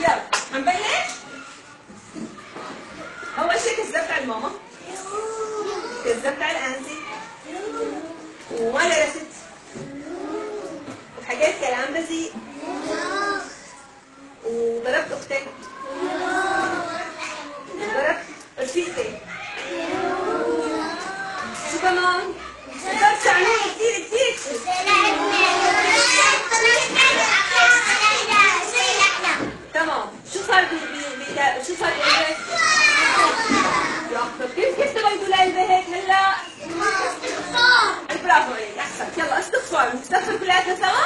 يلا هنبلش. اول شيء كذبت على الماما، كذبت على الانتي، وما درست، وحكيت كلام بذيء، وضربت اختك، وضربت رفيقتك. شو كمان؟ ضربت عنون كثير كثير كثير. تمام. شو صار شو صار بقلبك؟ كيف تبغى يقول قلبك هيك هلا؟ برافو عليك، احسنت. يلا استغفار، نستغفر كلياتنا سوا؟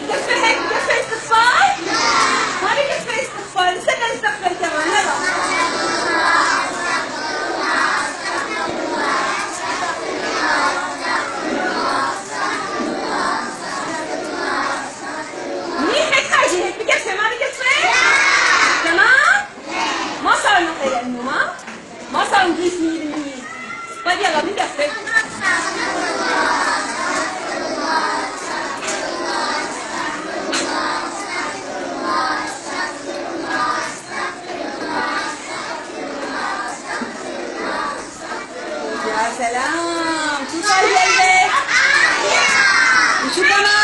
بكفي هيك؟ بكفي استغفار؟ ما بكفي استغفار، استنى نستغفر كمان. يلا ما صار نقيس 100%. طيب يلا بنكفي. يا سلام. شو صار بقلبك؟ وشو كمان؟